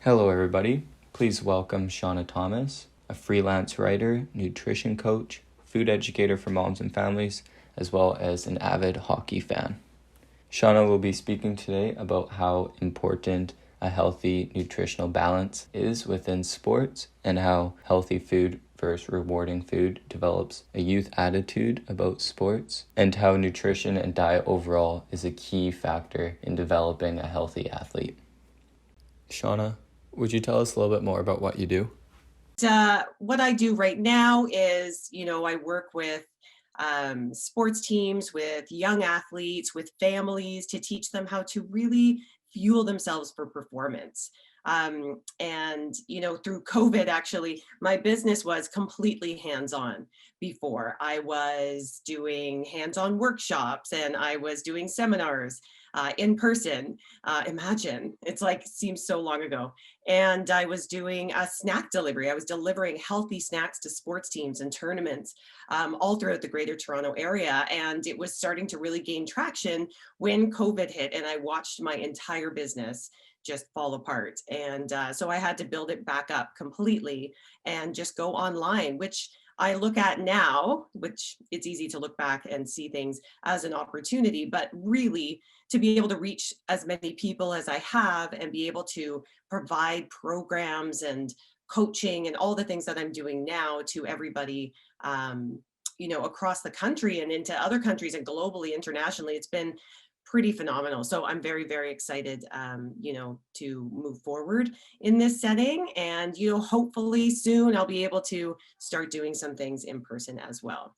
Hello, everybody. Please welcome Seanna Thomas, a freelance writer, nutrition coach, food educator for moms and families, as well as an avid hockey fan. Seanna will be speaking today about how important a healthy nutritional balance is within sports and how healthy food versus rewarding food develops a youth attitude about sports, and how nutrition and diet overall is a key factor in developing a healthy athlete. Seanna, would you tell us a little bit more about what you do? What I do right now is, I work with sports teams, with young athletes, with families to teach them how to really fuel themselves for performance. Through COVID, actually, my business was completely hands-on. Before, I was doing hands-on workshops and I was doing seminars in person. Imagine, it's like seems so long ago. And I was doing a snack delivery. I was delivering healthy snacks to sports teams and tournaments all throughout the greater Toronto area. And it was starting to really gain traction when COVID hit, and I watched my entire business just fall apart. And so I had to build it back up completely and just go online, which I look at now, which it's easy to look back and see things as an opportunity, but really to be able to reach as many people as I have and be able to provide programs and coaching and all the things that I'm doing now to everybody, across the country and into other countries and globally, internationally. It's been pretty phenomenal. So I'm very, very excited, to move forward in this setting. And, hopefully soon I'll be able to start doing some things in person as well.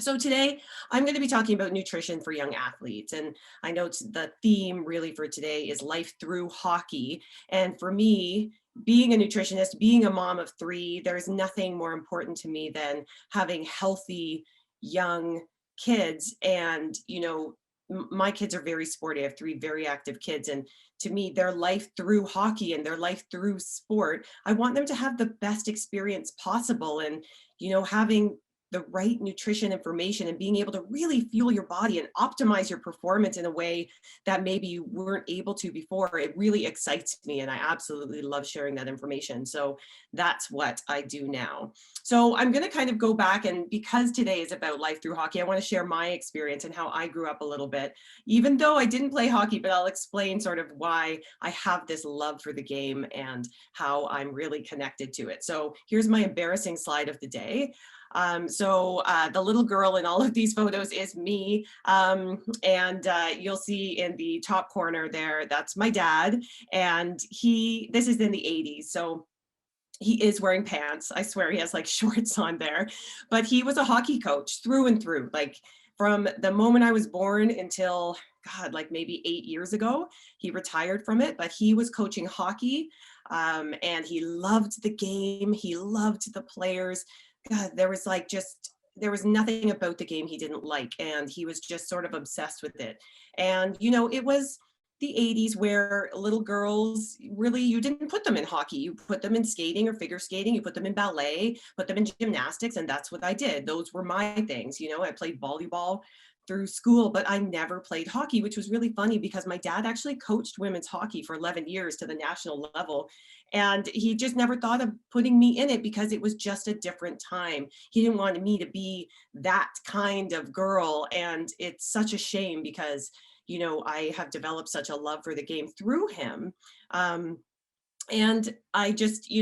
So today I'm going to be talking about nutrition for young athletes. And I know the theme really for today is life through hockey. And for me, being a nutritionist, being a mom of three, there's nothing more important to me than having healthy young kids. And, my kids are very sporty. I have three very active kids. And to me, their life through hockey and their life through sport, I want them to have the best experience possible. And, having the right nutrition information and being able to really fuel your body and optimize your performance in a way that maybe you weren't able to before, it really excites me. And I absolutely love sharing that information. So that's what I do now. So I'm going to kind of go back, and because today is about life through hockey, I want to share my experience and how I grew up a little bit, even though I didn't play hockey, but I'll explain sort of why I have this love for the game and how I'm really connected to it. So here's my embarrassing slide of the day. The little girl in all of these photos is me. You'll see in the top corner there, that's my dad. And this is in the 80s. So he is wearing pants. I swear he has like shorts on there, but he was a hockey coach through and through, like from the moment I was born until God, like maybe 8 years ago. He retired from it, but he was coaching hockey. And he loved the game. He loved the players. God, there was nothing about the game he didn't like. And he was just sort of obsessed with it. And, it was the 80s where little girls really, you didn't put them in hockey. You put them in skating or figure skating. You put them in ballet, put them in gymnastics. And that's what I did. Those were my things. I played volleyball through school, but I never played hockey, which was really funny because my dad actually coached women's hockey for 11 years to the national level. And he just never thought of putting me in it because it was just a different time. He didn't want me to be that kind of girl. And it's such a shame because, I have developed such a love for the game through him. And I just,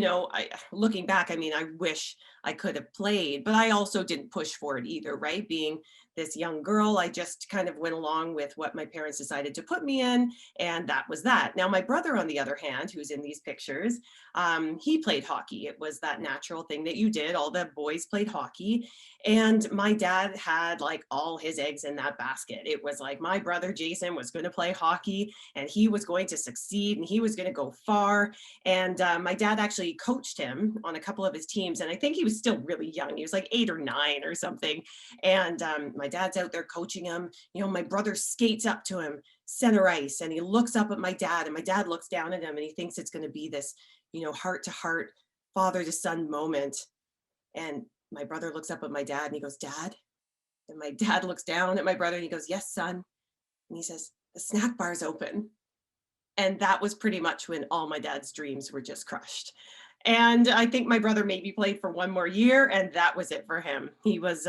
looking back, I mean, I wish I could have played, but I also didn't push for it either, right? Being this young girl, I just kind of went along with what my parents decided to put me in, and that was that. Now, my brother, on the other hand, who's in these pictures, he played hockey. It was that natural thing that you did. All the boys played hockey, and my dad had like all his eggs in that basket. It was like my brother Jason was going to play hockey, and he was going to succeed, and he was going to go far. And my dad actually coached him on a couple of his teams. And I think he was still really young. He was like 8 or 9 or something. And my dad's out there coaching him. My brother skates up to him, center ice, and he looks up at my dad. And my dad looks down at him and he thinks it's going to be this, heart to heart, father to son moment. And my brother looks up at my dad and he goes, "Dad?" And my dad looks down at my brother and he goes, "Yes, son." And he says, "The snack bar's open." And that was pretty much when all my dad's dreams were just crushed. And I think my brother maybe played for one more year, and that was it for him. He was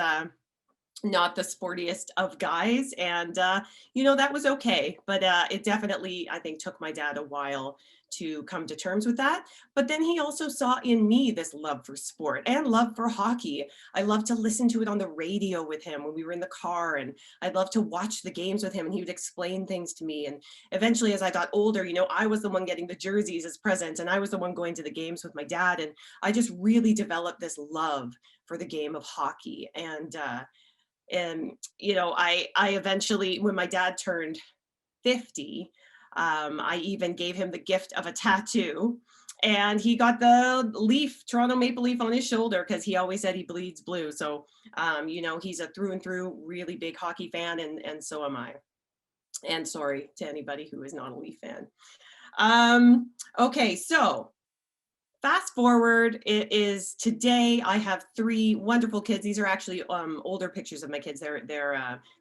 not the sportiest of guys, and that was okay. But it definitely, I think, took my dad a while to come to terms with that. But then he also saw in me this love for sport and love for hockey. I loved to listen to it on the radio with him when we were in the car, and I'd love to watch the games with him, and he would explain things to me. And eventually, as I got older, I was the one getting the jerseys as presents, and I was the one going to the games with my dad. And I just really developed this love for the game of hockey. I eventually, when my dad turned 50, I even gave him the gift of a tattoo, and he got the Toronto Maple Leaf on his shoulder, because he always said he bleeds blue. So he's a through and through really big hockey fan, and so am I. And sorry to anybody who is not a Leaf fan. Okay, so fast forward, it is today. I have three wonderful kids. These are actually older pictures of my kids. They're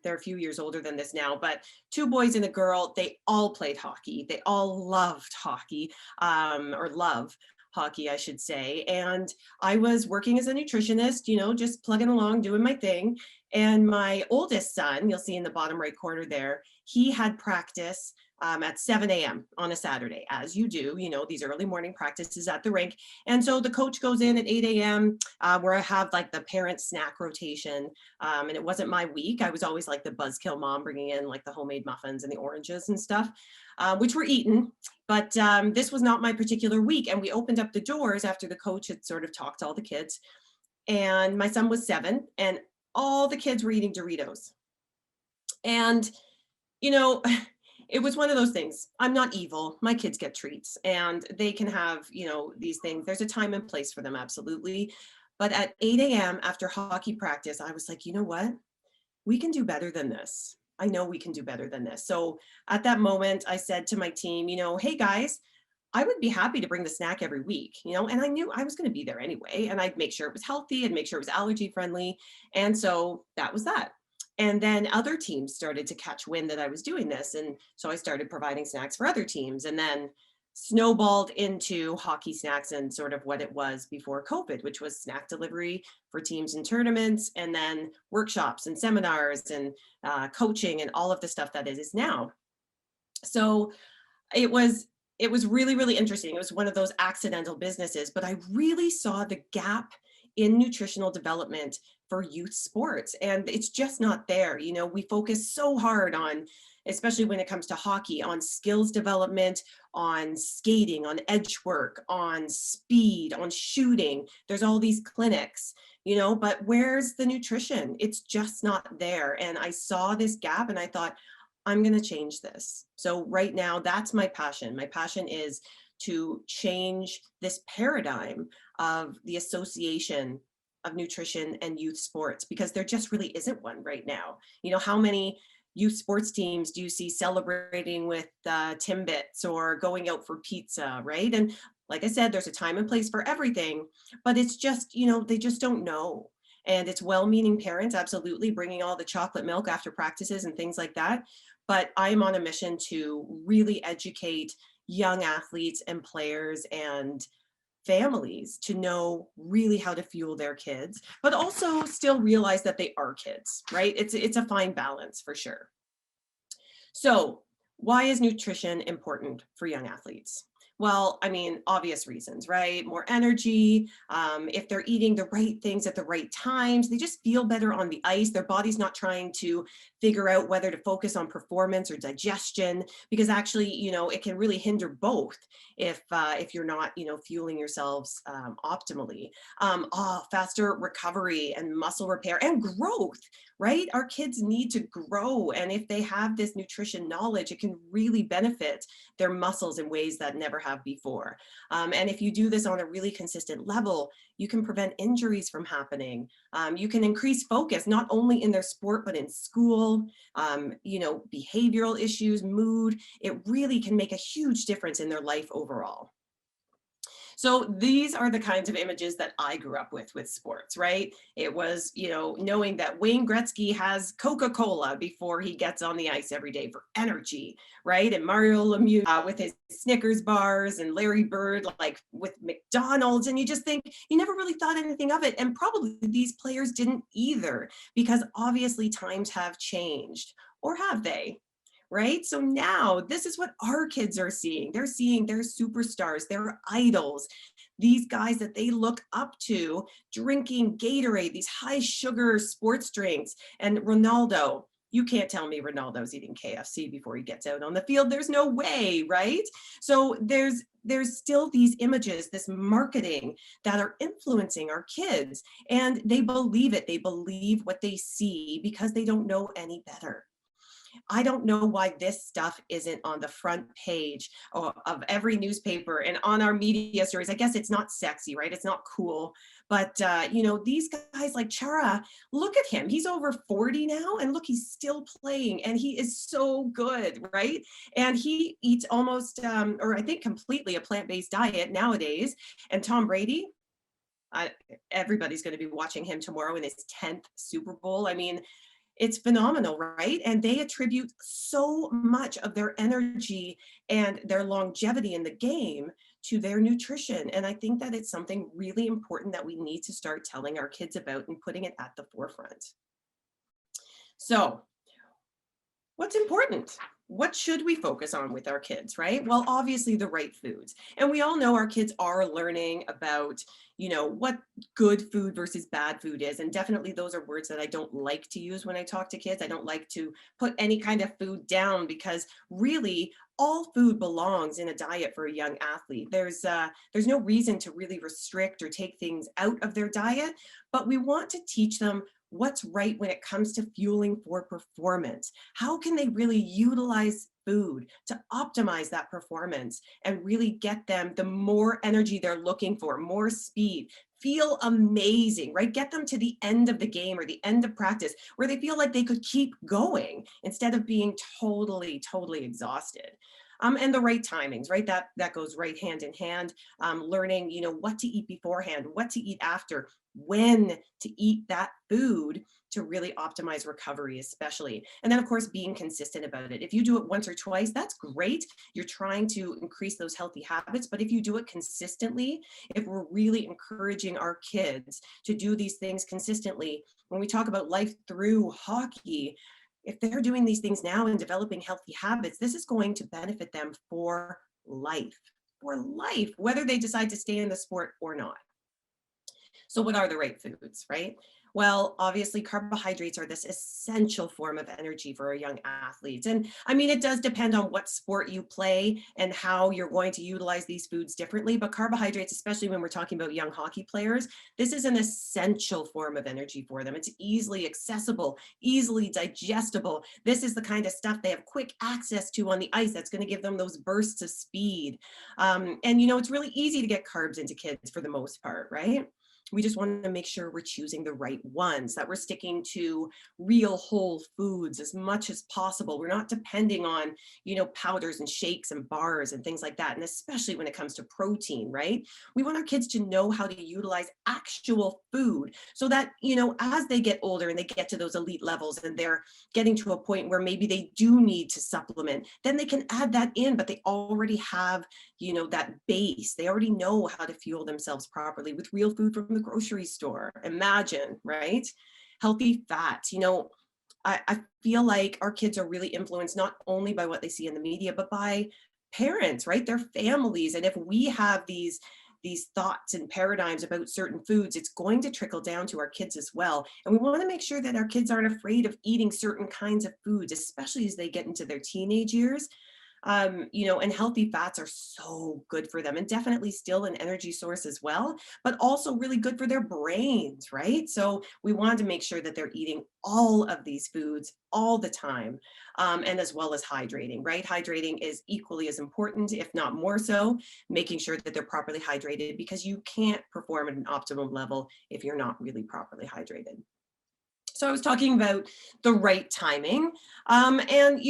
a few years older than this now, but two boys and a girl. They all played hockey. They all loved hockey, or love hockey, I should say. And I was working as a nutritionist, just plugging along, doing my thing. And my oldest son, you'll see in the bottom right corner there, he had practice at 7 a.m. on a Saturday, as you do, these early morning practices at the rink. And so the coach goes in at 8 a.m. Where I have like the parent snack rotation. And it wasn't my week. I was always like the buzzkill mom, bringing in like the homemade muffins and the oranges and stuff, which were eaten. But this was not my particular week. And we opened up the doors after the coach had sort of talked to all the kids. And my son was 7, and all the kids were eating Doritos. And, it was one of those things. I'm not evil. My kids get treats, and they can have, these things. There's a time and place for them, absolutely. But at 8 a.m. after hockey practice, I was like, you know what? We can do better than this. I know we can do better than this. So at that moment, I said to my team, hey guys, I would be happy to bring the snack every week, and I knew I was going to be there anyway, and I'd make sure it was healthy and make sure it was allergy friendly. And so that was that. And then other teams started to catch wind that I was doing this. And so I started providing snacks for other teams, and then snowballed into hockey snacks and sort of what it was before COVID, which was snack delivery for teams and tournaments, and then workshops and seminars and coaching and all of the stuff that it is now. So it was really, really interesting. It was one of those accidental businesses, but I really saw the gap in nutritional development for youth sports, and it's just not there. We focus so hard on, especially when it comes to hockey, on skills development, on skating, on edge work, on speed, on shooting. There's all these clinics, but where's the nutrition? It's just not there. And I saw this gap, and I thought, I'm going to change this. So right now, that's my passion. My passion is to change this paradigm of the association of nutrition and youth sports, because there just really isn't one right now. How many youth sports teams do you see celebrating with Timbits or going out for pizza, right? And like I said, there's a time and place for everything, but it's just, they just don't know. And it's well-meaning parents, absolutely, bringing all the chocolate milk after practices and things like that. But I'm on a mission to really educate young athletes and players and families to know really how to fuel their kids, but also still realize that they are kids, right? It's a fine balance for sure. So why is nutrition important for young athletes? Well, obvious reasons, right? More energy. If they're eating the right things at the right times, they just feel better on the ice. Their body's not trying to figure out whether to focus on performance or digestion, because actually, it can really hinder both if you're not, fueling yourselves optimally. Faster recovery and muscle repair and growth, right? Our kids need to grow. And if they have this nutrition knowledge, it can really benefit their muscles in ways that never have before. And if you do this on a really consistent level, you can prevent injuries from happening. You can increase focus, not only in their sport, but in school, behavioral issues, mood. It really can make a huge difference in their life overall. So these are the kinds of images that I grew up with sports, right? It was, knowing that Wayne Gretzky has Coca-Cola before he gets on the ice every day for energy, right? And Mario Lemieux with his Snickers bars, and Larry Bird like with McDonald's. And you just think, you never really thought anything of it. And probably these players didn't either, because obviously times have changed. Or have they? Right? So now this is what our kids are seeing. They're seeing their superstars, their idols, these guys that they look up to drinking Gatorade, these high sugar sports drinks. And Ronaldo, you can't tell me Ronaldo's eating KFC before he gets out on the field. There's no way, right? So there's still these images, this marketing that are influencing our kids, and they believe it. They believe what they see because they don't know any better. I don't know why this stuff isn't on the front page of every newspaper and on our media stories. I guess it's not sexy, right? It's not cool. But, these guys like Chara, look at him. He's over 40 now, and look, he's still playing, and he is so good, right? And he eats almost, or I think completely, a plant-based diet nowadays. And Tom Brady, everybody's going to be watching him tomorrow in his 10th Super Bowl. I mean, it's phenomenal, right? And they attribute so much of their energy and their longevity in the game to their nutrition. And I think that it's something really important that we need to start telling our kids about and putting it at the forefront. So, what's important? What should we focus on with our kids, right? Well, obviously the right foods. And we all know our kids are learning about, what good food versus bad food is. And definitely those are words that I don't like to use when I talk to kids. I don't like to put any kind of food down, because really all food belongs in a diet for a young athlete. There's no reason to really restrict or take things out of their diet, but we want to teach them what's right when it comes to fueling for performance. How can they really utilize food to optimize that performance and really get them the more energy they're looking for, more speed, feel amazing, right? Get them to the end of the game or the end of practice where they feel like they could keep going instead of being totally, totally exhausted. And the right timings, right? That goes right hand in hand. Learning, what to eat beforehand, what to eat after, when to eat that food to really optimize recovery, especially. And then, of course, being consistent about it. If you do it once or twice, that's great. You're trying to increase those healthy habits. But if you do it consistently, if we're really encouraging our kids to do these things consistently, when we talk about life through hockey, if they're doing these things now and developing healthy habits, this is going to benefit them for life, whether they decide to stay in the sport or not. So what are the right foods, right? Well, obviously carbohydrates are this essential form of energy for a young athlete. And I mean, it does depend on what sport you play and how you're going to utilize these foods differently, but carbohydrates, especially when we're talking about young hockey players, this is an essential form of energy for them. It's easily accessible, easily digestible. This is the kind of stuff they have quick access to on the ice that's going to give them those bursts of speed. And it's really easy to get carbs into kids for the most part, right? We just want to make sure we're choosing the right ones, that we're sticking to real whole foods as much as possible. We're not depending on, powders and shakes and bars and things like that. And especially when it comes to protein, right? We want our kids to know how to utilize actual food so that, as they get older and they get to those elite levels and they're getting to a point where maybe they do need to supplement, then they can add that in, but they already have, that base. They already know how to fuel themselves properly with real food from the grocery store. Imagine, right? Healthy fats. I feel like our kids are really influenced not only by what they see in the media, but by parents, right? Their families. And if we have these thoughts and paradigms about certain foods, it's going to trickle down to our kids as well. And we want to make sure that our kids aren't afraid of eating certain kinds of foods, especially as they get into their teenage years. And healthy fats are so good for them, and definitely still an energy source as well, but also really good for their brains, right? So we wanted to make sure that they're eating all of these foods all the time, and as well as hydrating, right? Hydrating is equally as important, if not more so, making sure that they're properly hydrated, because you can't perform at an optimum level if you're not really properly hydrated. So I was talking about the right timing. And,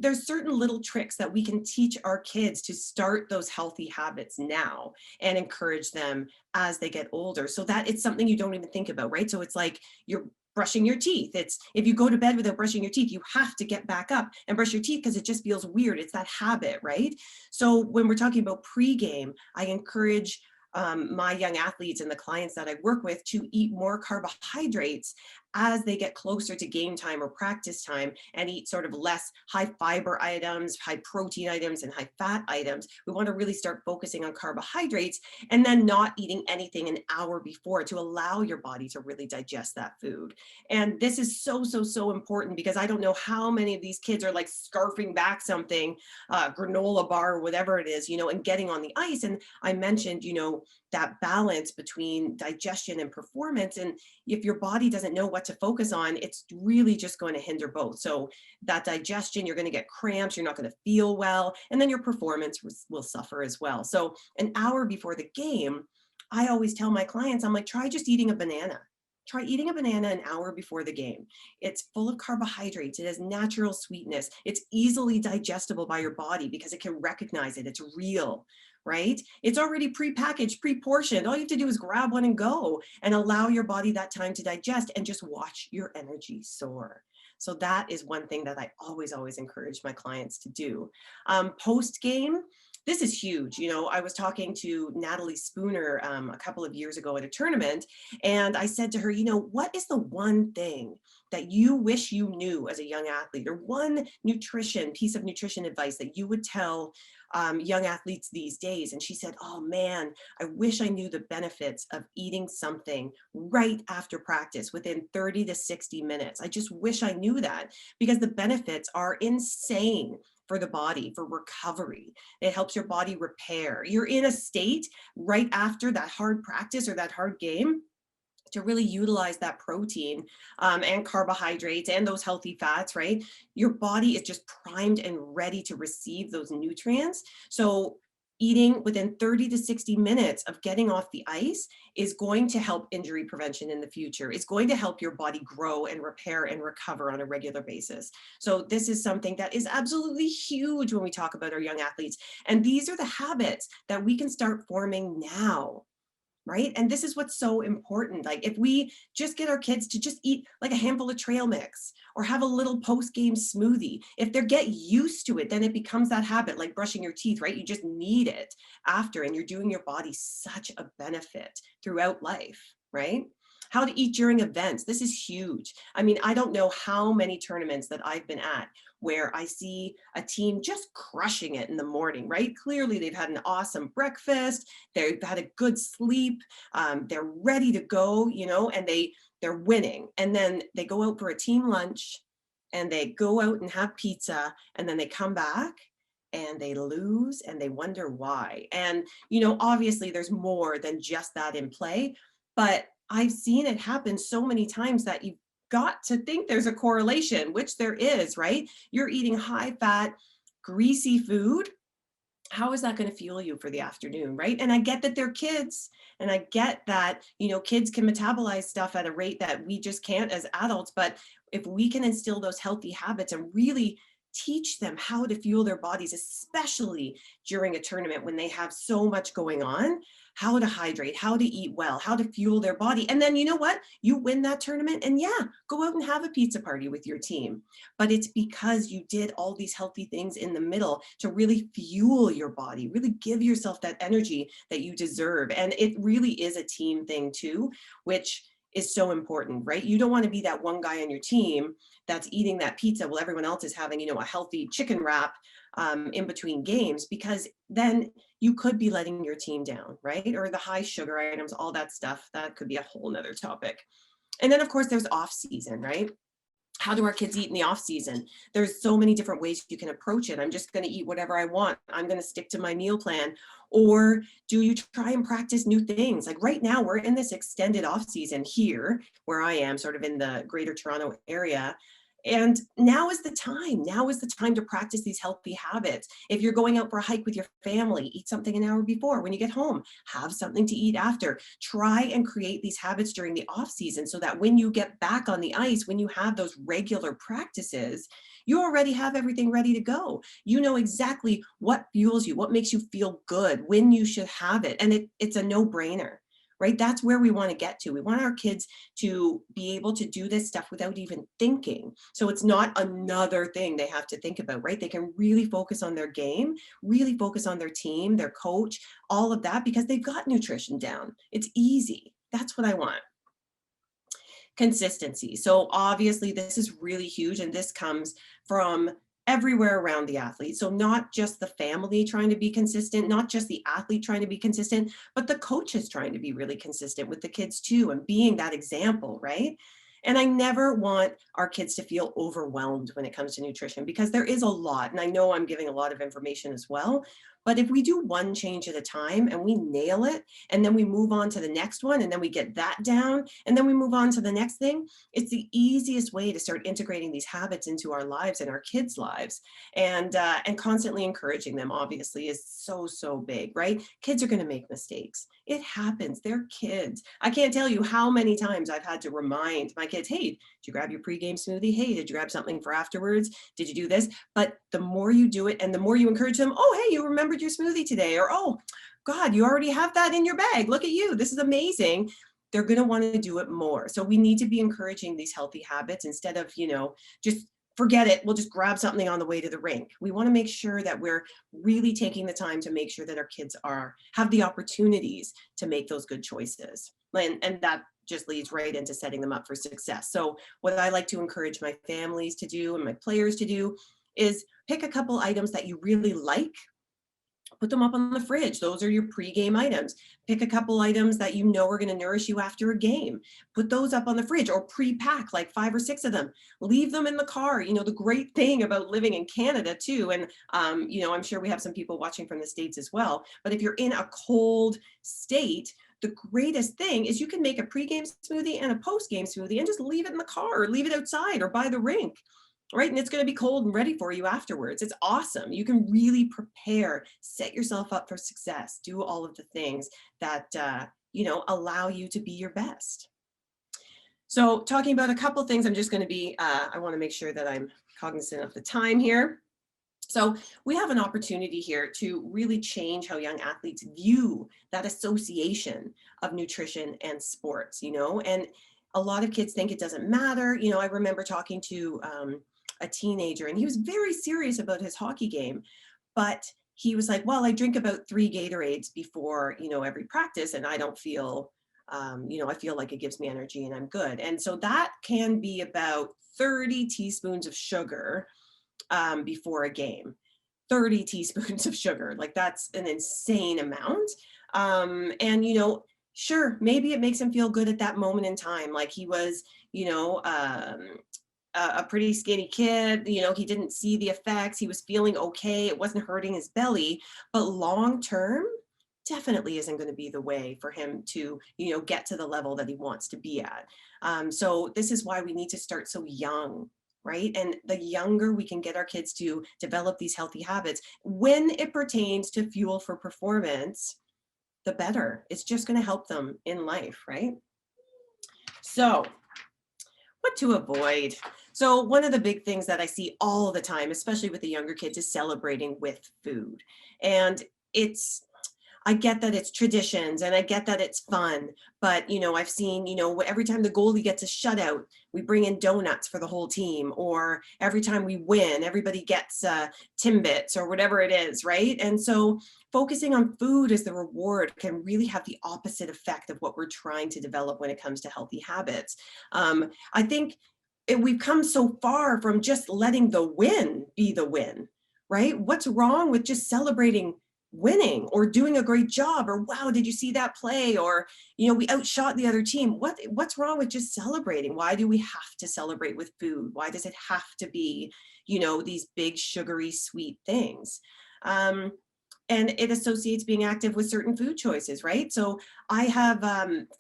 there's certain little tricks that we can teach our kids to start those healthy habits now and encourage them as they get older so that it's something you don't even think about, right? So it's like you're brushing your teeth. It's if you go to bed without brushing your teeth, you have to get back up and brush your teeth because it just feels weird. It's that habit, right? So when we're talking about pregame, I encourage my young athletes and the clients that I work with to eat more carbohydrates as they get closer to game time or practice time and eat sort of less high fiber items, high protein items, and high fat items. We want to really start focusing on carbohydrates and then not eating anything an hour before to allow your body to really digest that food. And this is so, so, so important because I don't know how many of these kids are like scarfing back something, granola bar or whatever it is, and getting on the ice. And I mentioned, that balance between digestion and performance. And if your body doesn't know what to focus on, it's really just going to hinder both. So that digestion, you're going to get cramps, you're not going to feel well, and then your performance will suffer as well. So an hour before the game, I always tell my clients, I'm like, try just eating a banana. Try eating a banana an hour before the game. It's full of carbohydrates. It has natural sweetness. It's easily digestible by your body because it can recognize it. It's real, right? It's already pre-packaged, pre-portioned. All you have to do is grab one and go and allow your body that time to digest and just watch your energy soar. So that is one thing that I always, always encourage my clients to do. Post-game, this is huge. I was talking to Natalie Spooner a couple of years ago at a tournament, and I said to her, what is the one thing that you wish you knew as a young athlete, or one piece of nutrition advice that you would tell young athletes these days? And she said, oh man, I wish I knew the benefits of eating something right after practice within 30 to 60 minutes. I just wish I knew that because the benefits are insane for the body, for recovery. It helps your body repair. You're in a state right after that hard practice or that hard game to really utilize that protein and carbohydrates and those healthy fats, right? Your body is just primed and ready to receive those nutrients. So eating within 30 to 60 minutes of getting off the ice is going to help injury prevention in the future. It's going to help your body grow and repair and recover on a regular basis. So this is something that is absolutely huge when we talk about our young athletes. And these are the habits that we can start forming now. Right? And this is what's so important. Like if we just get our kids to just eat like a handful of trail mix or have a little post-game smoothie, if they get used to it, then it becomes that habit, like brushing your teeth, right? You just need it after, and you're doing your body such a benefit throughout life, right? How to eat during events. This is huge. I mean, I don't know how many tournaments that I've been at where I see a team just crushing it in the morning, right? Clearly they've had an awesome breakfast, they've had a good sleep, they're ready to go, and they're winning. And then they go out for a team lunch and they go out and have pizza, and then they come back and they lose and they wonder why. And, obviously there's more than just that in play, but I've seen it happen so many times that you've got to think there's a correlation, which there is, right? You're eating high fat, greasy food. How is that going to fuel you for the afternoon, right? And I get that they're kids, and I get that, kids can metabolize stuff at a rate that we just can't as adults. But if we can instill those healthy habits and really teach them how to fuel their bodies, especially during a tournament when they have so much going on, how to hydrate, how to eat well, how to fuel their body. And then you know what? You win that tournament and yeah, go out and have a pizza party with your team. But it's because you did all these healthy things in the middle to really fuel your body, really give yourself that energy that you deserve. And it really is a team thing too, which is so important, right? You don't want to be that one guy on your team that's eating that pizza while everyone else is having, a healthy chicken wrap in between games, because then you could be letting your team down, right? Or the high sugar items, all that stuff. That could be a whole nother topic. And then of course there's off season, right? How do our kids eat in the off season? There's so many different ways you can approach it. I'm just going to eat whatever I want. I'm going to stick to my meal plan. Or do you try and practice new things? Like right now, we're in this extended off season here where I am, sort of in the greater Toronto area. And now is the time. Now is the time to practice these healthy habits. If you're going out for a hike with your family, eat something an hour before. When you get home, have something to eat after. Try and create these habits during the off season so that when you get back on the ice, when you have those regular practices, you already have everything ready to go. You know exactly what fuels you, what makes you feel good, when you should have it. And it's a no-brainer, right? That's where we want to get to. We want our kids to be able to do this stuff without even thinking. So it's not another thing they have to think about, right? They can really focus on their game, really focus on their team, their coach, all of that, because they've got nutrition down. It's easy. That's what I want. Consistency. So obviously this is really huge, and this comes from everywhere around the athlete. So not just the family trying to be consistent, not just the athlete trying to be consistent, but the coaches trying to be really consistent with the kids too, and being that example, right? And I never want our kids to feel overwhelmed when it comes to nutrition, because there is a lot. And I know I'm giving a lot of information as well. But if we do one change at a time and we nail it, and then we move on to the next one, and then we get that down, and then we move on to the next thing, it's the easiest way to start integrating these habits into our lives and our kids' lives. And constantly encouraging them, obviously, is so big, right? Kids are going to make mistakes. It happens. They're kids. I can't tell you how many times I've had to remind my kids, hey, did you grab your pregame smoothie? Hey, did you grab something for afterwards? Did you do this? But the more you do it and the more you encourage them, oh, hey, you remembered your smoothie today, or oh, God, you already have that in your bag. Look at you. This is amazing. They're going to want to do it more. So we need to be encouraging these healthy habits instead of, just forget it. We'll just grab something on the way to the rink. We want to make sure that we're really taking the time to make sure that our kids have the opportunities to make those good choices. And that just leads right into setting them up for success. So what I like to encourage my families to do and my players to do is pick a couple items that you really like, put them up on the fridge. Those are your pre-game items. Pick a couple items that you know are going to nourish you after a game. Put those up on the fridge, or pre-pack like 5 or 6 of them. Leave them in the car. The great thing about living in Canada too, and I'm sure we have some people watching from the States as well, but if you're in a cold state, the greatest thing is you can make a pre-game smoothie and a post-game smoothie and just leave it in the car, or leave it outside or by the rink. Right? And it's going to be cold and ready for you afterwards. It's awesome. You can really prepare, set yourself up for success, do all of the things that, allow you to be your best. So talking about a couple things, I'm just going to be, I want to make sure that I'm cognizant of the time here. So we have an opportunity here to really change how young athletes view that association of nutrition and sports, and a lot of kids think it doesn't matter. I remember talking to a teenager, and he was very serious about his hockey game, but he was like, well, I drink about 3 Gatorades before, every practice, and I don't feel, I feel like it gives me energy and I'm good. And so that can be about 30 teaspoons of sugar before a game. 30 teaspoons of sugar, like that's an insane amount. And sure, maybe it makes him feel good at that moment in time, like he was, a pretty skinny kid, he didn't see the effects, he was feeling okay, it wasn't hurting his belly, but long term definitely isn't going to be the way for him to, get to the level that he wants to be at. So this is why we need to start so young, right? And the younger we can get our kids to develop these healthy habits when it pertains to fuel for performance, the better. It's just going to help them in life, right? So what to avoid? So one of the big things that I see all the time, especially with the younger kids, is celebrating with food. And I get that it's traditions and I get that it's fun, but I've seen, every time the goalie gets a shutout, we bring in donuts for the whole team, or every time we win, everybody gets Timbits or whatever it is, right? And so focusing on food as the reward can really have the opposite effect of what we're trying to develop when it comes to healthy habits. I think we've come so far from just letting the win be the win, right? What's wrong with just celebrating winning or doing a great job, or wow, did you see that play, or we outshot the other team? What's wrong with just celebrating? Why do we have to celebrate with food? Why does it have to be these big sugary sweet things? and it associates being active with certain food choices, right? So I have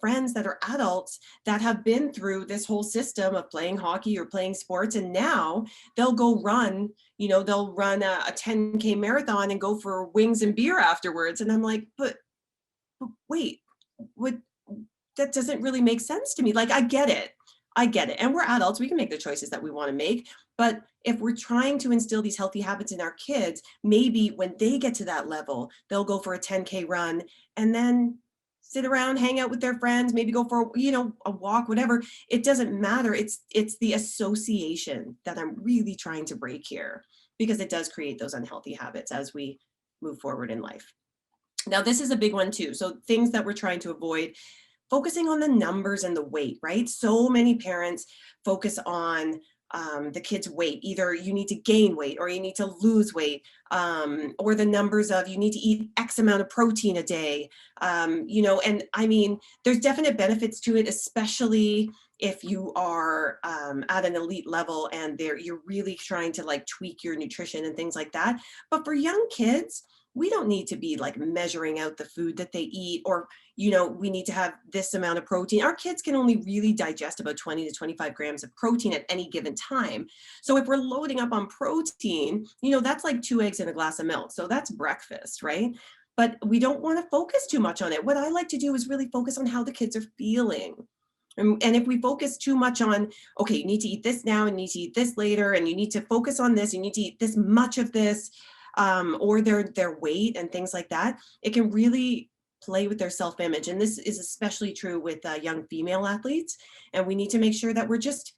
friends that are adults that have been through this whole system of playing hockey or playing sports, and now they'll go run, they'll run a 10K marathon and go for wings and beer afterwards. And I'm like, but wait, what? That doesn't really make sense to me. Like, I get it. I get it. And we're adults. We can make the choices that we want to make. But if we're trying to instill these healthy habits in our kids, maybe when they get to that level, they'll go for a 10K run and then sit around, hang out with their friends, maybe go for, a walk, whatever. It doesn't matter. It's the association that I'm really trying to break here, because it does create those unhealthy habits as we move forward in life. Now, this is a big one too. So things that we're trying to avoid: focusing on the numbers and the weight, right? So many parents focus on the kid's weight. Either you need to gain weight or you need to lose weight, or the numbers of you need to eat X amount of protein a day. And I mean, there's definite benefits to it, especially if you are at an elite level and you're really trying to like tweak your nutrition and things like that. But for young kids, we don't need to be like measuring out the food that they eat, or we need to have this amount of protein. Our kids can only really digest about 20 to 25 grams of protein at any given time. So if we're loading up on protein, that's like 2 eggs and a glass of milk. So that's breakfast, right? But we don't want to focus too much on it. What I like to do is really focus on how the kids are feeling. And if we focus too much on, okay, you need to eat this now and you need to eat this later, and you need to focus on this, you need to eat this much of this, or their weight and things like that, it can really play with their self-image. And this is especially true with young female athletes. And we need to make sure that we're just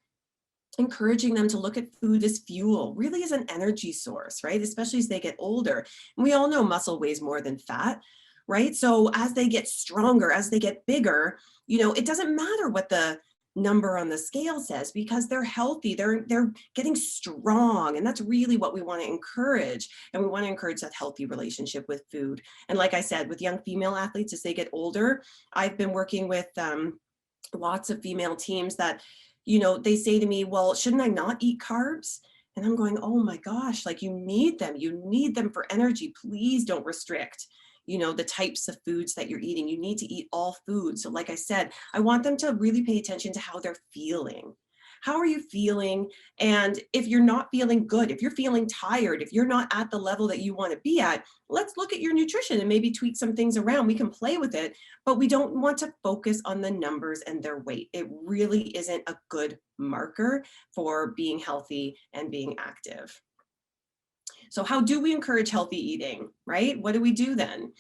encouraging them to look at food as fuel, really as an energy source, right? Especially as they get older. And we all know muscle weighs more than fat, right? So as they get stronger, as they get bigger, it doesn't matter what the number on the scale says, because they're healthy, they're getting strong, and that's really what we want to encourage. And we want to encourage that healthy relationship with food. And like I said, with young female athletes, as they get older, I've been working with lots of female teams that they say to me, well, shouldn't I not eat carbs? And I'm going, oh my gosh, like you need them for energy. Please don't restrict the types of foods that you're eating. You need to eat all foods. So like I said, I want them to really pay attention to how they're feeling. How are you feeling? And if you're not feeling good, if you're feeling tired, if you're not at the level that you want to be at, let's look at your nutrition and maybe tweak some things around. We can play with it, but we don't want to focus on the numbers and their weight. It really isn't a good marker for being healthy and being active. So how do we encourage healthy eating, right? What do we do then?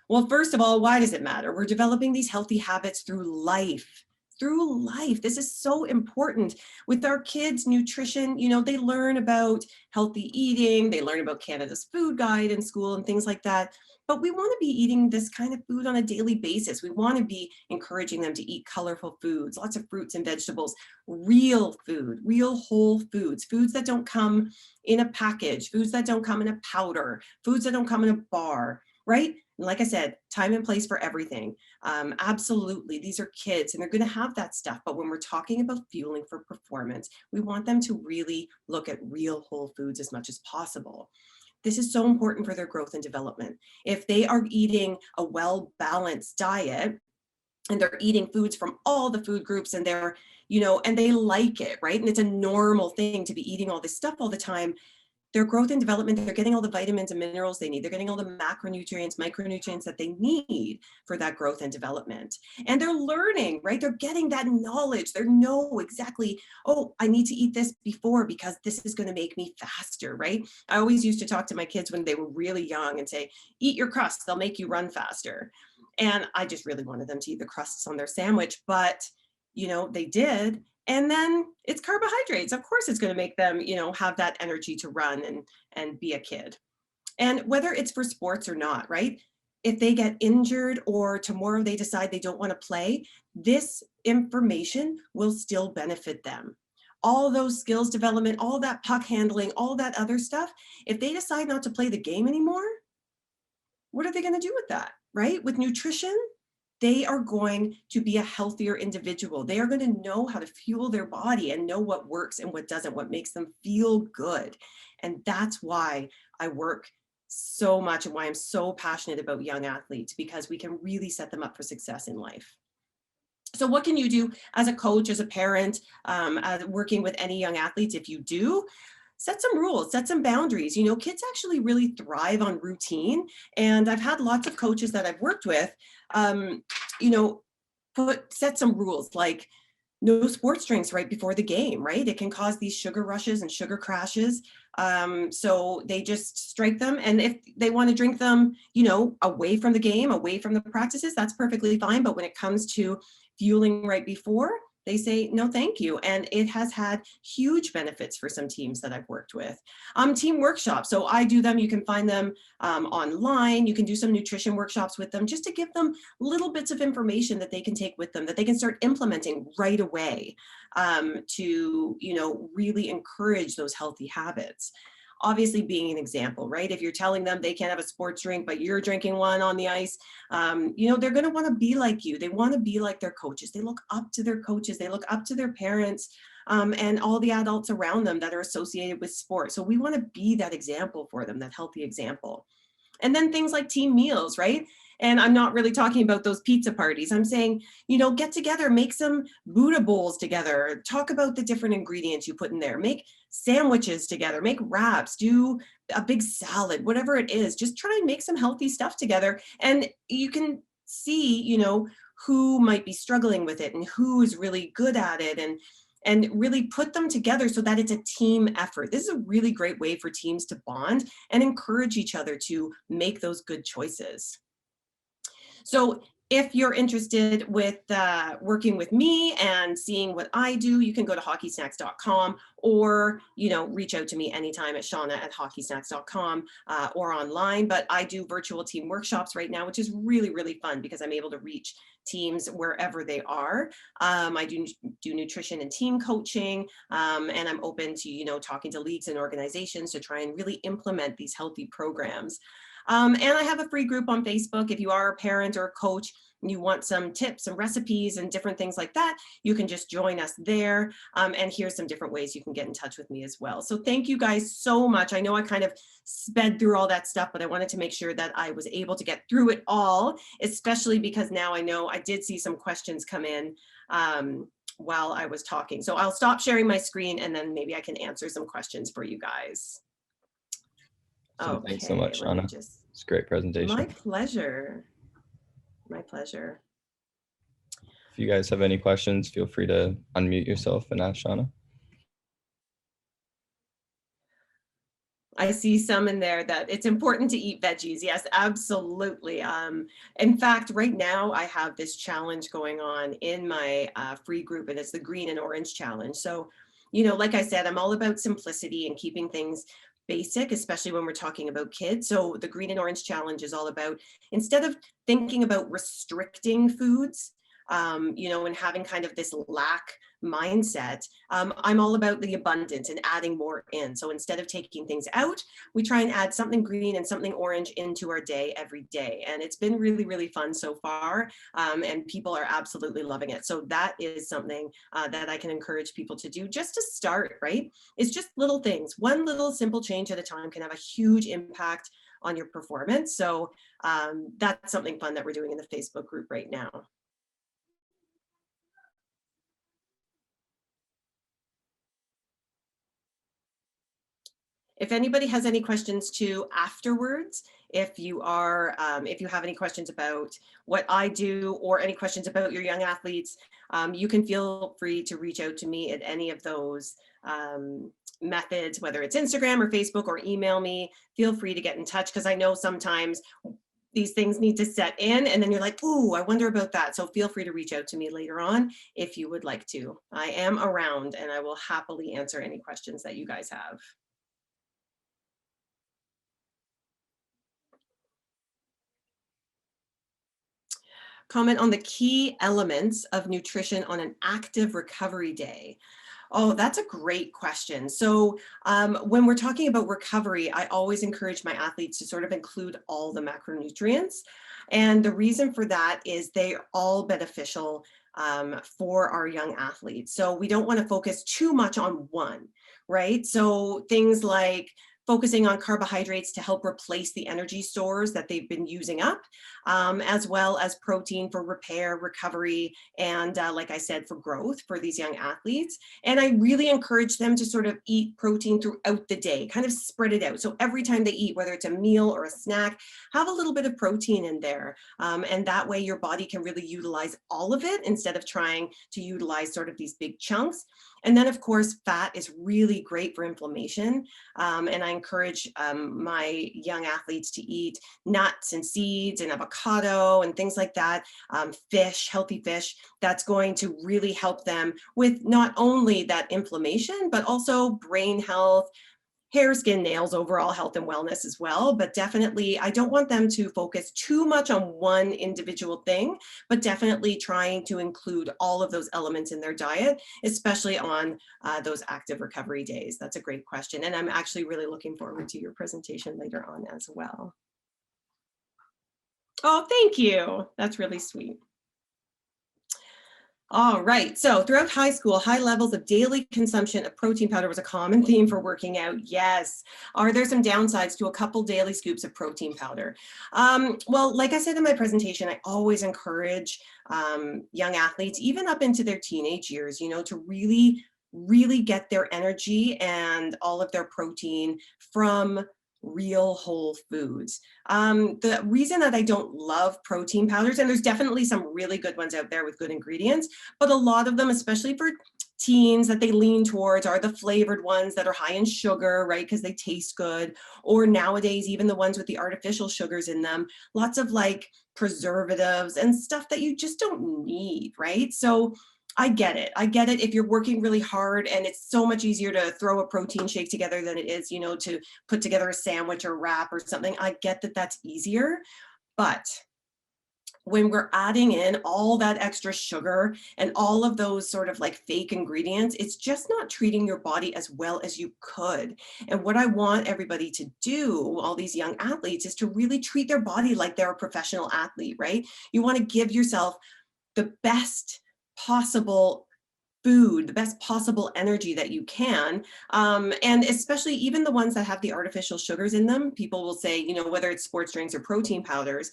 Well, first of all, why does it matter? We're developing these healthy habits through life. Through life. This is so important. With our kids' nutrition, they learn about healthy eating, they learn about Canada's food guide in school and things like that. But we want to be eating this kind of food on a daily basis. We want to be encouraging them to eat colorful foods, lots of fruits and vegetables, real food, real whole foods, foods that don't come in a package, foods that don't come in a powder, foods that don't come in a bar, right? And like I said, time and place for everything. Absolutely, these are kids and they're going to have that stuff. But when we're talking about fueling for performance, we want them to really look at real whole foods as much as possible. This is so important for their growth and development. If they are eating a well-balanced diet and they're eating foods from all the food groups and and they like it, right? And it's a normal thing to be eating all this stuff all the time. Their growth and development, they're getting all the vitamins and minerals they need. They're getting all the macronutrients, micronutrients that they need for that growth and development. And they're learning, right? They're getting that knowledge. They know exactly, oh, I need to eat this before because this is going to make me faster, right? I always used to talk to my kids when they were really young and say, eat your crusts, they'll make you run faster. And I just really wanted them to eat the crusts on their sandwich, but they did. And then it's carbohydrates. Of course, it's going to make them, have that energy to run and be a kid. And whether it's for sports or not, right? If they get injured or tomorrow they decide they don't want to play, this information will still benefit them. All those skills development, all that puck handling, all that other stuff, if they decide not to play the game anymore, what are they going to do with that, right? With nutrition, they are going to be a healthier individual. They are going to know how to fuel their body and know what works and what doesn't, what makes them feel good. And that's why I work so much and why I'm so passionate about young athletes, because we can really set them up for success in life. So what can you do as a coach, as a parent, working with any young athletes? If you do, set some rules, set some boundaries. You know, kids actually really thrive on routine. And I've had lots of coaches that I've worked with, you know, set some rules like no sports drinks right before the game, right? It can cause these sugar rushes and sugar crashes. So they just strike them. And if they want to drink them, you know, away from the game, away from the practices, that's perfectly fine. But when it comes to fueling right before, they say, no, thank you. And it has had huge benefits for some teams that I've worked with. Team workshops. So I do them. You can find them online. You can do some nutrition workshops with them just to give them little bits of information that they can take with them, that they can start implementing right away, to, you know, really encourage those healthy habits. Obviously being an example, right? If you're telling them they can't have a sports drink, but you're drinking one on the ice, you know, they're going to want to be like you. They want to be like their coaches. They look up to their coaches. They look up to their parents, and all the adults around them that are associated with sport. So we want to be that example for them, that healthy example. And then things like team meals, right? And I'm not really talking about those pizza parties. I'm saying, you know, get together, make some Buddha bowls together, talk about the different ingredients you put in there, make sandwiches together, make wraps, do a big salad, whatever it is. Just try and make some healthy stuff together. And you can see, you know, who might be struggling with it and who is really good at it, and really put them together so that it's a team effort. This is a really great way for teams to bond and encourage each other to make those good choices. So if you're interested with working with me and seeing what I do, you can go to hockeysnacks.com, or, you know, reach out to me anytime at Seanna@hockeysnacks.com, or online. But I do virtual team workshops right now, which is really, really fun because I'm able to reach teams wherever they are. I do nutrition and team coaching, and I'm open to, you know, talking to leagues and organizations to try and really implement these healthy programs. And I have a free group on Facebook. If you are a parent or a coach and you want some tips and recipes and different things like that, you can just join us there. And here's some different ways you can get in touch with me as well. So thank you guys so much. I know I kind of sped through all that stuff, but I wanted to make sure that I was able to get through it all, especially because now I know I did see some questions come in while I was talking. So I'll stop sharing my screen and then maybe I can answer some questions for you guys. So thanks so much, Seanna. It's a great presentation. My pleasure. My pleasure. If you guys have any questions, feel free to unmute yourself and ask Seanna. I see some in there that it's important to eat veggies. Yes, absolutely. In fact, right now I have this challenge going on in my free group, and it's the green and orange challenge. So, you know, like I said, I'm all about simplicity and keeping things basic, especially when we're talking about kids. So the green and orange challenge is all about, instead of thinking about restricting foods, you know, and having kind of this lack mindset, I'm all about the abundance and adding more in. So instead of taking things out, we try and add something green and something orange into our day every day. And it's been really, really fun so far. And people are absolutely loving it. So that is something that I can encourage people to do just to start, right? It's just little things. One little simple change at a time can have a huge impact on your performance. So that's something fun that we're doing in the Facebook group right now. If anybody has any questions too afterwards, if you have any questions about what I do or any questions about your young athletes, you can feel free to reach out to me at any of those methods, whether it's Instagram or Facebook, or email me. Feel free to get in touch, because I know sometimes these things need to set in and then you're like, ooh, I wonder about that. So feel free to reach out to me later on if you would like to. I am around and I will happily answer any questions that you guys have. Comment on the key elements of nutrition on an active recovery day. Oh, that's a great question. So when we're talking about recovery, I always encourage my athletes to sort of include all the macronutrients. And the reason for that is they're all beneficial for our young athletes. So we don't want to focus too much on one, right? So things like focusing on carbohydrates to help replace the energy stores that they've been using up, as well as protein for repair, recovery, and like I said, for growth for these young athletes. And I really encourage them to sort of eat protein throughout the day, kind of spread it out. So every time they eat, whether it's a meal or a snack, have a little bit of protein in there. And that way your body can really utilize all of it instead of trying to utilize sort of these big chunks. And then of course, fat is really great for inflammation. And I encourage my young athletes to eat nuts and seeds and avocado and things like that, fish, healthy fish. That's going to really help them with not only that inflammation, but also brain health, hair, skin, nails, overall health and wellness as well. But definitely, I don't want them to focus too much on one individual thing, but definitely trying to include all of those elements in their diet, especially on those active recovery days. That's a great question. And I'm actually really looking forward to your presentation later on as well. Oh, thank you. That's really sweet. All right, so throughout high school, high levels of daily consumption of protein powder was a common theme for working out. Yes. Are there some downsides to a couple daily scoops of protein powder? Well, like I said in my presentation, I always encourage young athletes, even up into their teenage years, you know, to really get their energy and all of their protein from real whole foods. The reason that I don't love protein powders, and there's definitely some really good ones out there with good ingredients, but a lot of them, especially for teens, that they lean towards are the flavored ones that are high in sugar, right? Because they taste good. Or nowadays, even the ones with the artificial sugars in them, lots of like preservatives and stuff that you just don't need, right? So I get it. I get it if you're working really hard and it's so much easier to throw a protein shake together than it is, you know, to put together a sandwich or wrap or something. I get that that's easier. But when we're adding in all that extra sugar and all of those sort of like fake ingredients, it's just not treating your body as well as you could. And what I want everybody to do, all these young athletes, is to really treat their body like they're a professional athlete, right? You want to give yourself the best possible food, the best possible energy that you can. And especially even the ones that have the artificial sugars in them, people will say, you know, whether it's sports drinks or protein powders,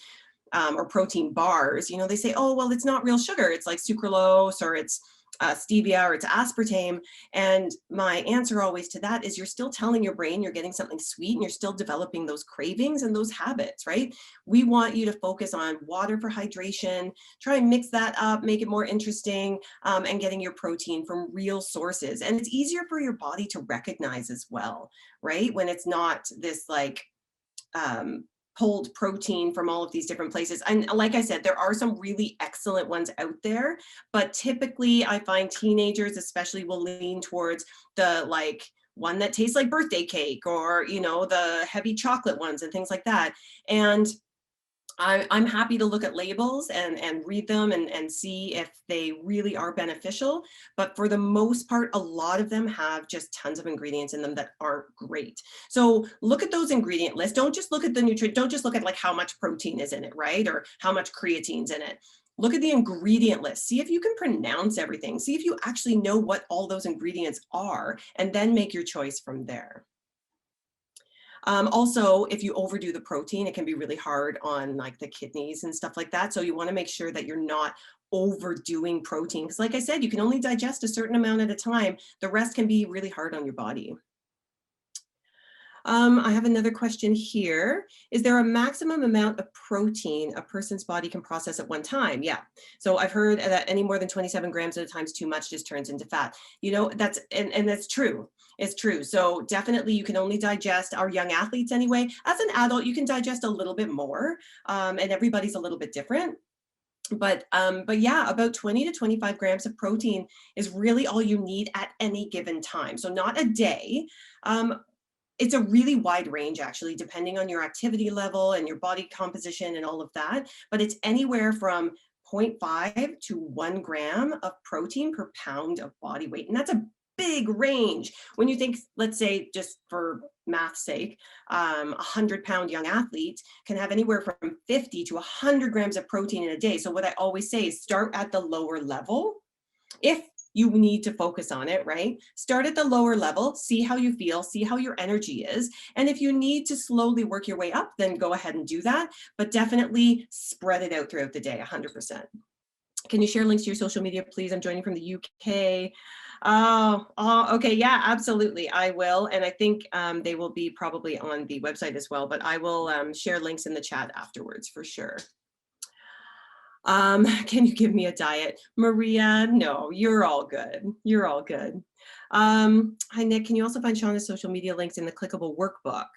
or protein bars, you know, they say, oh, well, it's not real sugar. It's like sucralose or it's stevia or it's aspartame. And my answer always to that is you're still telling your brain you're getting something sweet and you're still developing those cravings and those habits, right? We want you to focus on water for hydration, try and mix that up, make it more interesting, and getting your protein from real sources. And it's easier for your body to recognize as well, right? When it's not this like, pulled protein from all of these different places. And like I said, there are some really excellent ones out there, but typically I find teenagers especially will lean towards the like one that tastes like birthday cake or, you know, the heavy chocolate ones and things like that. And I'm happy to look at labels and read them and see if they really are beneficial. But for the most part, a lot of them have just tons of ingredients in them that aren't great. So look at those ingredient lists. Don't just look at the nutrient. Don't just look at like how much protein is in it, right? Or how much creatine's in it. Look at the ingredient list. See if you can pronounce everything. See if you actually know what all those ingredients are, and then make your choice from there. Also, if you overdo the protein, it can be really hard on like the kidneys and stuff like that. So you want to make sure that you're not overdoing protein. Because like I said, you can only digest a certain amount at a time. The rest can be really hard on your body. I have another question here. Is there a maximum amount of protein a person's body can process at one time? Yeah. So I've heard that any more than 27 grams at a time is too much, just turns into fat. You know, that's, and that's true. It's true. So definitely you can only digest, our young athletes anyway. As an adult, you can digest a little bit more, and everybody's a little bit different. But yeah, about 20 to 25 grams of protein is really all you need at any given time. So not a day. It's a really wide range, actually, depending on your activity level and your body composition and all of that. But it's anywhere from 0.5 to 1 gram of protein per pound of body weight. And that's a big range. When you think, let's say, just for math's sake, 100-pound young athlete can have anywhere from 50 to 100 grams of protein in a day. So what I always say is start at the lower level. If you need to focus on it, right? Start at the lower level, see how you feel, see how your energy is. And if you need to slowly work your way up, then go ahead and do that. But definitely spread it out throughout the day, 100%. Can you share links to your social media, please? I'm joining from the UK. Okay, yeah, absolutely, I will. And I think they will be probably on the website as well, but I will share links in the chat afterwards for sure. Can you give me a diet? Maria, no, you're all good. You're all good. Hi, Nick, can you also find Seanna's social media links in the clickable workbook?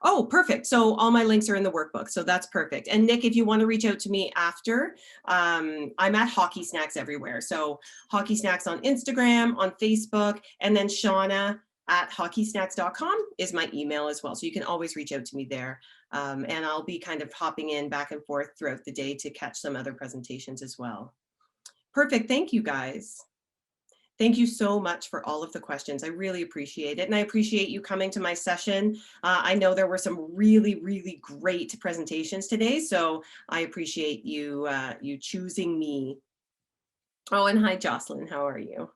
Oh, perfect. So all my links are in the workbook. So that's perfect. And Nick, if you want to reach out to me after, I'm at Hockey Snacks everywhere. So Hockey Snacks on Instagram, on Facebook, and then Seanna at hockeysnacks.com is my email as well. So you can always reach out to me there. And I'll be kind of hopping in back and forth throughout the day to catch some other presentations as well. Perfect. Thank you, guys. Thank you so much for all of the questions. I really appreciate it. And I appreciate you coming to my session. I know there were some really, really great presentations today. So I appreciate you, you choosing me. Oh, and hi, Jocelyn. How are you?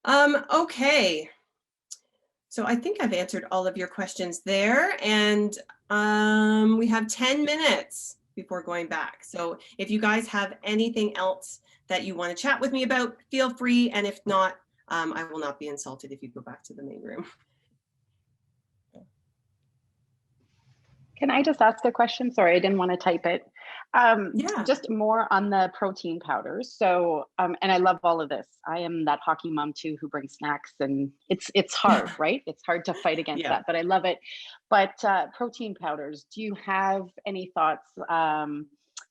Okay. So I think I've answered all of your questions there. And we have 10 minutes before going back. So if you guys have anything else that you want to chat with me about, feel free. And if not, I will not be insulted if you go back to the main room. Can I just ask a question? Sorry, I didn't want to type it. Yeah. Just more on the protein powders. So, and I love all of this. I am that hockey mom too, who brings snacks, and it's hard, right? It's hard to fight against that, but I love it. But protein powders, do you have any thoughts, you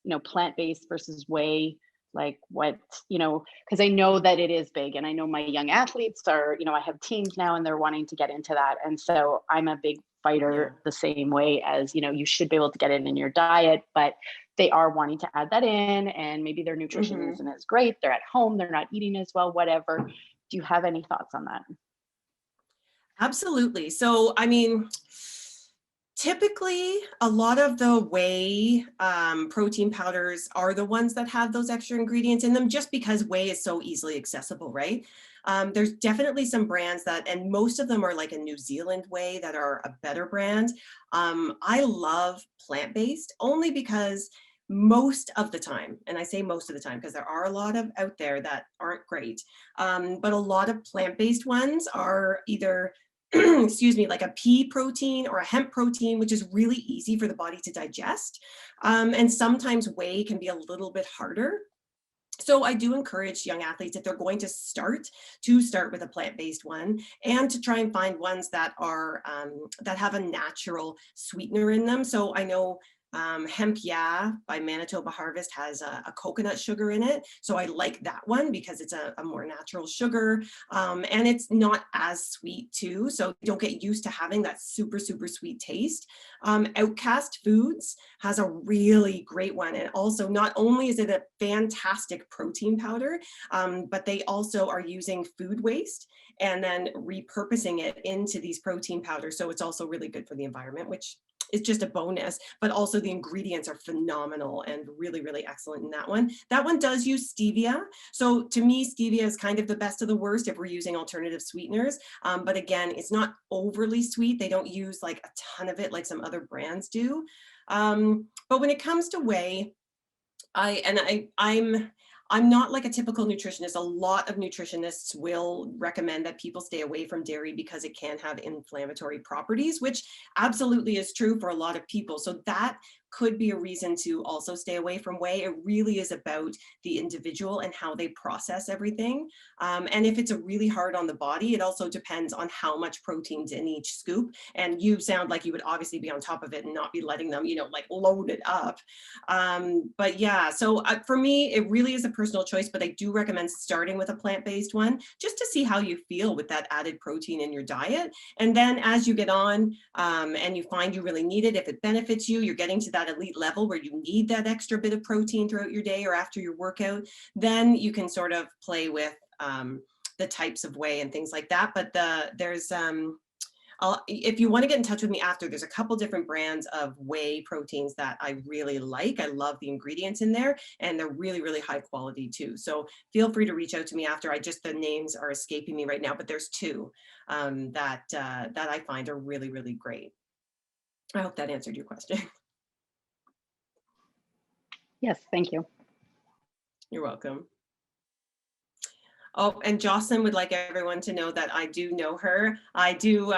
know, plant-based versus whey? Like what, you know, because I know that it is big, and I know my young athletes are, you know, I have teams now and they're wanting to get into that. And so I'm a big fighter the same way as, you know, you should be able to get it in your diet, but they are wanting to add that in, and maybe their nutrition isn't as great. They're at home, they're not eating as well, whatever. Do you have any thoughts on that? Absolutely. So, I mean, typically, a lot of the whey protein powders are the ones that have those extra ingredients in them, just because whey is so easily accessible, right? There's definitely some brands that, and most of them are like a New Zealand whey that are a better brand. I love plant-based only because most of the time, and I say most of the time because there are a lot of out there that aren't great, but a lot of plant-based ones are either excuse me, like a pea protein or a hemp protein, which is really easy for the body to digest. And sometimes whey can be a little bit harder. So I do encourage young athletes, if they're going to start with a plant-based one, and to try and find ones that are that have a natural sweetener in them. So I know Hemp Yeah by Manitoba Harvest has a coconut sugar in it. So I like that one because it's a more natural sugar, and it's not as sweet too. So you don't get used to having that super, super sweet taste. Outcast Foods has a really great one. And also, not only is it a fantastic protein powder, but they also are using food waste and then repurposing it into these protein powders. So it's also really good for the environment, which is just a bonus, but also the ingredients are phenomenal and really, really excellent in that one. That one does use stevia. So to me, stevia is kind of the best of the worst if we're using alternative sweeteners. But again, it's not overly sweet. They don't use like a ton of it like some other brands do. But when it comes to whey, I'm not like a typical nutritionist. A lot of nutritionists will recommend that people stay away from dairy because it can have inflammatory properties, which absolutely is true for a lot of people. So that could be a reason to also stay away from whey. It really is about the individual and how they process everything. And if it's really hard on the body, it also depends on how much protein's in each scoop. And you sound like you would obviously be on top of it and not be letting them, you know, like load it up. But yeah, so for me, it really is a personal choice, but I do recommend starting with a plant-based one just to see how you feel with that added protein in your diet. And then as you get on and you find you really need it, if it benefits you, you're getting to that elite level where you need that extra bit of protein throughout your day or after your workout, then you can sort of play with the types of whey and things like that. But there's if you want to get in touch with me after, there's a couple different brands of whey proteins that I really like. I love the ingredients in there, and they're really, really high quality too. So feel free to reach out to me after. The names are escaping me right now, but there's two that I find are really, really great. I hope that answered your question. Yes, thank you. You're welcome. Oh, and Jocelyn would like everyone to know that I do know her. I do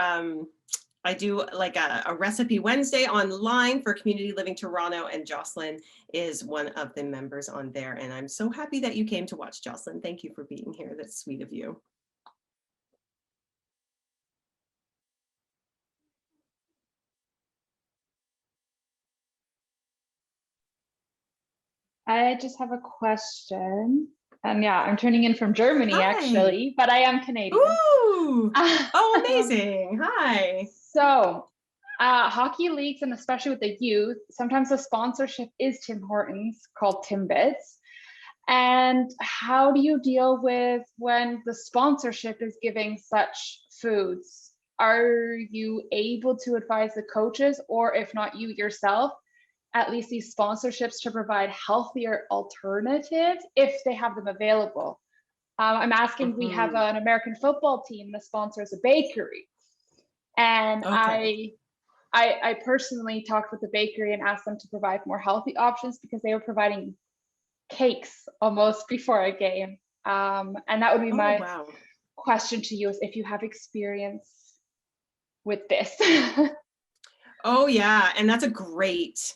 like a recipe Wednesday online for Community Living Toronto, and Jocelyn is one of the members on there. And I'm so happy that you came to watch, Jocelyn. Thank you for being here. That's sweet of you. I just have a question. And yeah, I'm turning in from Germany, Hi. Actually, but I am Canadian. Ooh! Oh, amazing. Hi. So, hockey leagues, and especially with the youth, sometimes the sponsorship is Tim Hortons called Timbits. And how do you deal with when the sponsorship is giving such foods? Are you able to advise the coaches, or if not you yourself, at least these sponsorships to provide healthier alternatives if they have them available? I'm asking, we have an American football team that sponsors a bakery. And okay. I personally talked with the bakery and asked them to provide more healthy options because they were providing cakes almost before a game. And that would be my question to you, is if you have experience with this. Oh yeah, and that's a great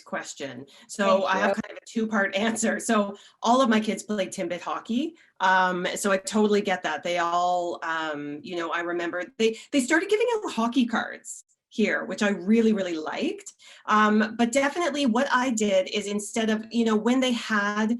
question. So I have kind of a two-part answer. So all of my kids played Timbit hockey. So I totally get that. They all, you know, I remember they started giving out hockey cards here, which I really, really liked. But definitely what I did is, instead of, you know, when they had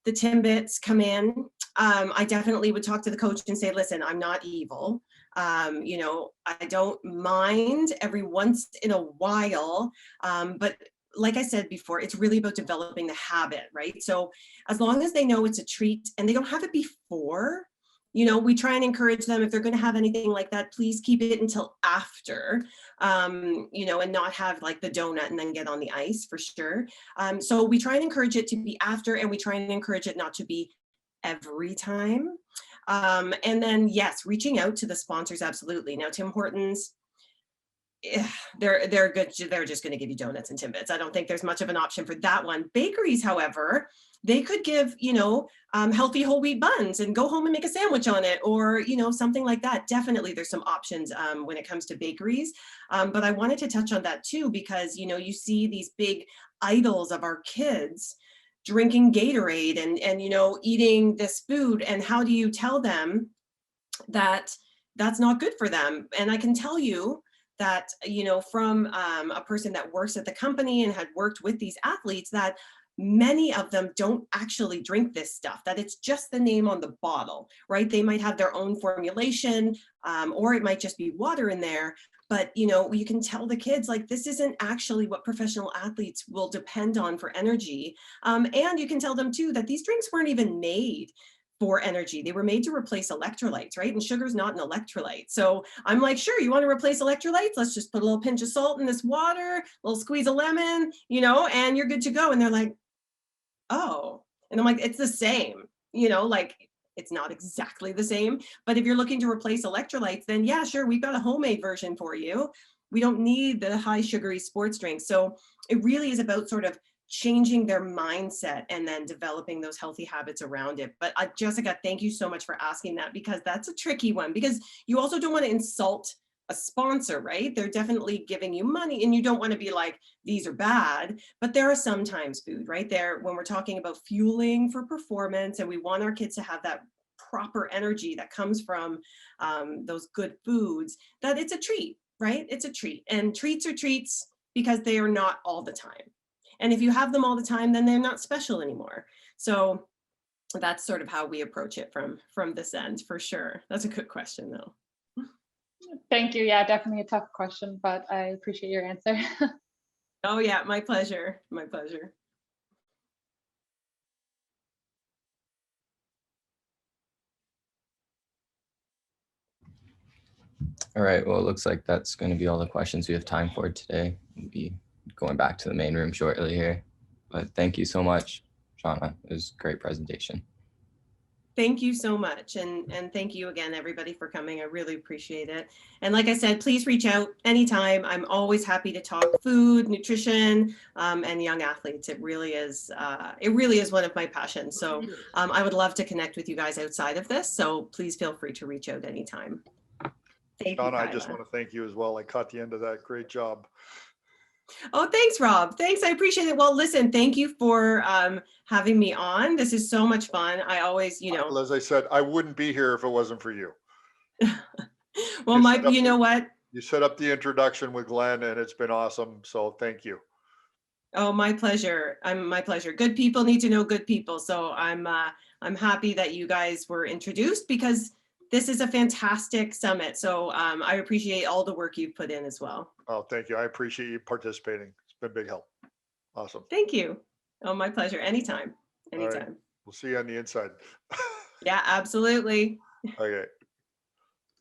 the Timbits come in, I definitely would talk to the coach and say, listen, I'm not evil. You know, I don't mind every once in a while, but like I said before, it's really about developing the habit, right? So as long as they know it's a treat and they don't have it before, you know, we try and encourage them, if they're going to have anything like that, please keep it until after, you know, and not have like the donut and then get on the ice, for sure. So we try and encourage it to be after, and we try and encourage it not to be every time. And then, yes, reaching out to the sponsors, absolutely. Now, Tim Hortons, they're good. They're just going to give you donuts and Timbits. I don't think there's much of an option for that one. Bakeries, however, they could give, you know, healthy whole wheat buns and go home and make a sandwich on it, or, you know, something like that. Definitely there's some options when it comes to bakeries. But I wanted to touch on that too, because, you know, you see these big idols of our kids drinking Gatorade and, you know, eating this food. And how do you tell them that that's not good for them? And I can tell you that, you know, from a person that works at the company and had worked with these athletes, that many of them don't actually drink this stuff, that it's just the name on the bottle, right? They might have their own formulation, or it might just be water in there. But, you know, you can tell the kids, like, this isn't actually what professional athletes will depend on for energy. And you can tell them too that these drinks weren't even made for energy. They were made to replace electrolytes, right? And sugar's not an electrolyte. So I'm like, sure, you want to replace electrolytes? Let's just put a little pinch of salt in this water, a little squeeze of lemon, you know, and you're good to go. And they're like, oh. And I'm like, it's the same, you know, like, it's not exactly the same, but if you're looking to replace electrolytes, then yeah, sure, we've got a homemade version for you. We don't need the high sugary sports drinks. So it really is about sort of changing their mindset and then developing those healthy habits around it. But Jessica, thank you so much for asking that, because that's a tricky one, because you also don't want to insult a sponsor, right? They're definitely giving you money, and you don't want to be like, these are bad, but there are sometimes food, right there, when we're talking about fueling for performance, and we want our kids to have that proper energy that comes from those good foods, that it's a treat, right? It's a treat, and treats are treats because they are not all the time. And if you have them all the time, then they're not special anymore. So that's sort of how we approach it from this end, for sure. That's a good question though. Thank you. Yeah, definitely a tough question, but I appreciate your answer. Oh yeah, my pleasure. My pleasure. All right. Well, it looks like that's going to be all the questions we have time for today. We'll be going back to the main room shortly here. But thank you so much, Seanna. It was a great presentation. Thank you so much. And thank you again, everybody, for coming. I really appreciate it. And like I said, please reach out anytime. I'm always happy to talk food, nutrition, and young athletes. It really is one of my passions. So I would love to connect with you guys outside of this. So please feel free to reach out anytime. Thank you, Seanna, I Kyla. just want to thank you as well. I caught the end of that. Great job. Oh, thanks, Rob. Thanks. I appreciate it. Well, listen, thank you for having me on. This is so much fun. I always, As I said, I wouldn't be here if it wasn't for you. Well, you know what? You set up the introduction with Glenn and it's been awesome. So thank you. Oh, my pleasure. My pleasure. Good people need to know good people. So I'm happy that you guys were introduced because this is a fantastic summit. So I appreciate all the work you've put in as well. Oh, thank you. I appreciate you participating. It's been a big help. Awesome. Thank you. Oh, my pleasure. Anytime. Anytime. Right. We'll see you on the inside. Yeah, absolutely. Okay.